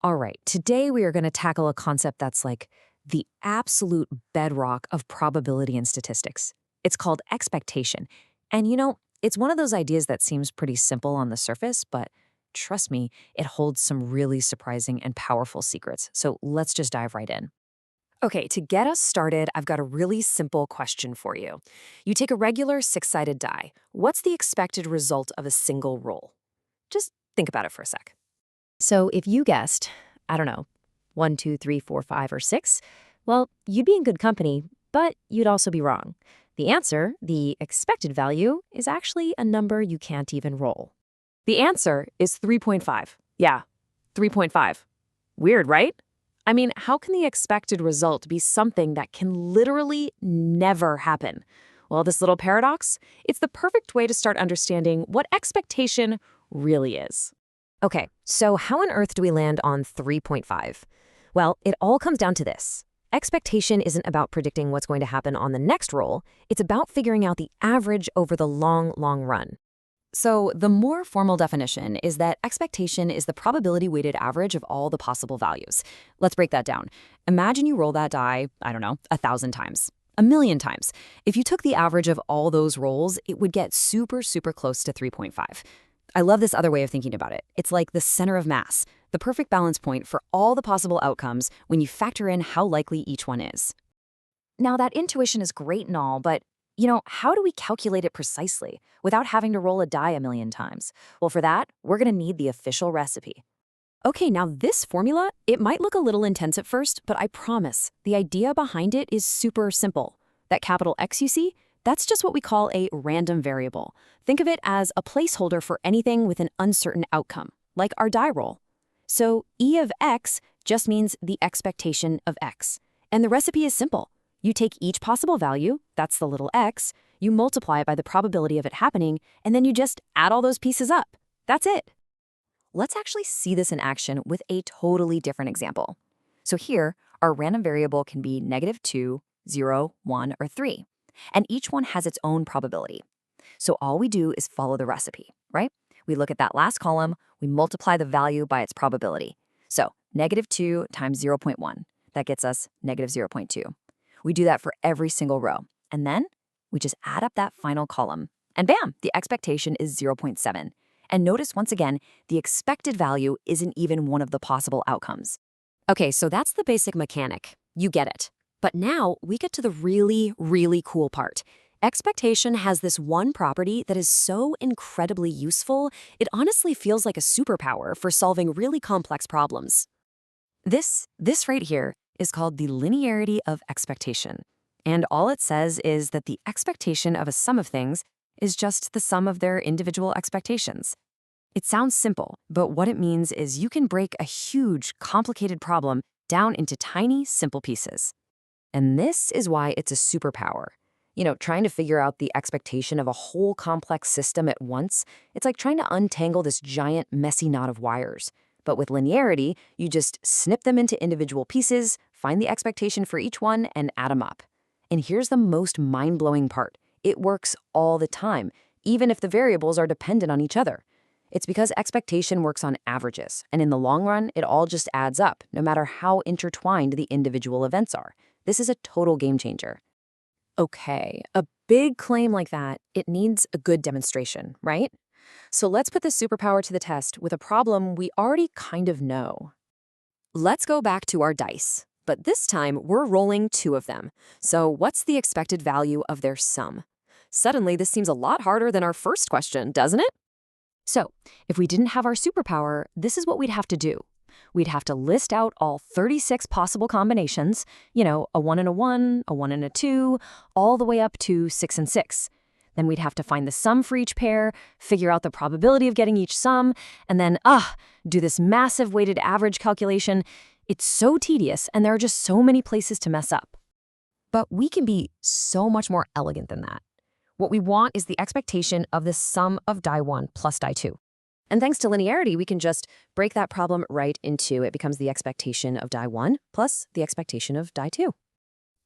All right, today we are going to tackle a concept that's like the absolute bedrock of probability and statistics. It's called expectation. And it's one of those ideas that seems pretty simple on the surface, but trust me, it holds some really surprising and powerful secrets. So let's just dive right in. Okay, to get us started, I've got a really simple question for you. You take a regular six-sided die. What's the expected result of a single roll? Just think about it for a sec. So if you guessed, I don't know, 1, 2, 3, 4, 5, or 6, well, you'd be in good company, but you'd also be wrong. The answer, the expected value, is actually a number you can't even roll. The answer is 3.5. Yeah, 3.5. Weird, right? I mean, how can the expected result be something that can literally never happen? Well, this little paradox, it's the perfect way to start understanding what expectation really is. Okay, so how on earth do we land on 3.5? Well, it all comes down to this. Expectation isn't about predicting what's going to happen on the next roll. It's about figuring out the average over the long, long run. So the more formal definition is that expectation is the probability-weighted average of all the possible values. Let's break that down. Imagine you roll that die, I don't know, 1,000 times. 1,000,000 times. If you took the average of all those rolls, it would get super, super close to 3.5. I love this other way of thinking about it. It's like the center of mass, the perfect balance point for all the possible outcomes when you factor in how likely each one is. Now, that intuition is great and all, but how do we calculate it precisely without having to roll a die 1,000,000 times? Well, for that, we're going to need the official recipe. Okay, now this formula, it might look a little intense at first, but I promise, the idea behind it is super simple. That capital X you see, that's just what we call a random variable. Think of it as a placeholder for anything with an uncertain outcome, like our die roll. So E of X just means the expectation of X. And the recipe is simple. You take each possible value, that's the little x, you multiply it by the probability of it happening, and then you just add all those pieces up. That's it. Let's actually see this in action with a totally different example. So here, our random variable can be -2, 0, 1, or 3, and each one has its own probability. So all we do is follow the recipe, right? We look at that last column, we multiply the value by its probability. So -2 times 0.1, that gets us -0.2. We do that for every single row. And then we just add up that final column. And bam, the expectation is 0.7. And notice once again, the expected value isn't even one of the possible outcomes. Okay, so that's the basic mechanic. You get it. But now we get to the really, really cool part. Expectation has this one property that is so incredibly useful, it honestly feels like a superpower for solving really complex problems. This right here is called the linearity of expectation. And all it says is that the expectation of a sum of things is just the sum of their individual expectations. It sounds simple, but what it means is you can break a huge, complicated problem down into tiny, simple pieces. And this is why it's a superpower. Trying to figure out the expectation of a whole complex system at once, it's like trying to untangle this giant, messy knot of wires. But with linearity, you just snip them into individual pieces, find the expectation for each one, and add them up. And here's the most mind-blowing part. It works all the time, even if the variables are dependent on each other. It's because expectation works on averages, and in the long run, it all just adds up, no matter how intertwined the individual events are. This is a total game changer. Okay, a big claim like that, it needs a good demonstration, right? So let's put this superpower to the test with a problem we already kind of know. Let's go back to our dice, but this time we're rolling 2 of them. So what's the expected value of their sum? Suddenly, this seems a lot harder than our first question, doesn't it? So if we didn't have our superpower, this is what we'd have to do. We'd have to list out all 36 possible combinations, a 1 and a 1, a 1 and a 2, all the way up to 6 and 6. Then we'd have to find the sum for each pair, figure out the probability of getting each sum, and then, do this massive weighted average calculation. It's so tedious, and there are just so many places to mess up. But we can be so much more elegant than that. What we want is the expectation of the sum of die 1 plus die 2. And thanks to linearity, we can just break that problem right into it becomes the expectation of die 1 plus the expectation of die 2.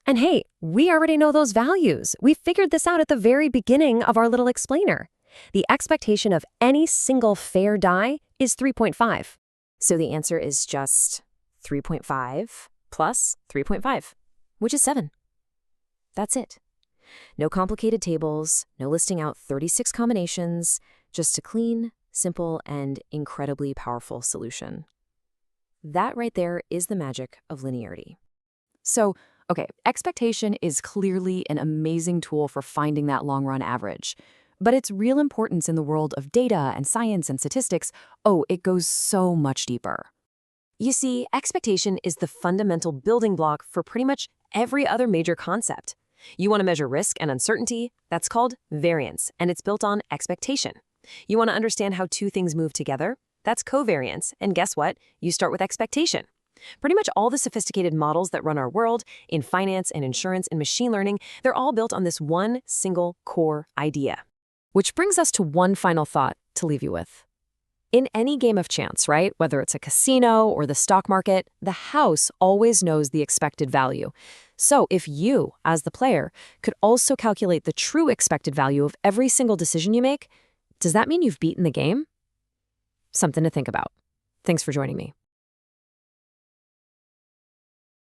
And hey, we already know those values. We figured this out at the very beginning of our little explainer. The expectation of any single fair die is 3.5. So the answer is just 3.5 plus 3.5, which is 7. That's it. No complicated tables, no listing out 36 combinations, just a clean, simple, and incredibly powerful solution. That right there is the magic of linearity. So, okay, expectation is clearly an amazing tool for finding that long-run average. But its real importance in the world of data and science and statistics, it goes so much deeper. You see, expectation is the fundamental building block for pretty much every other major concept. You want to measure risk and uncertainty? That's called variance, and it's built on expectation. You want to understand how two things move together? That's covariance, and guess what? You start with expectation. Pretty much all the sophisticated models that run our world, in finance and insurance and machine learning, they're all built on this one single core idea. Which brings us to one final thought to leave you with. In any game of chance, right, whether it's a casino or the stock market, the house always knows the expected value. So if you, as the player, could also calculate the true expected value of every single decision you make, does that mean you've beaten the game? Something to think about. Thanks for joining me.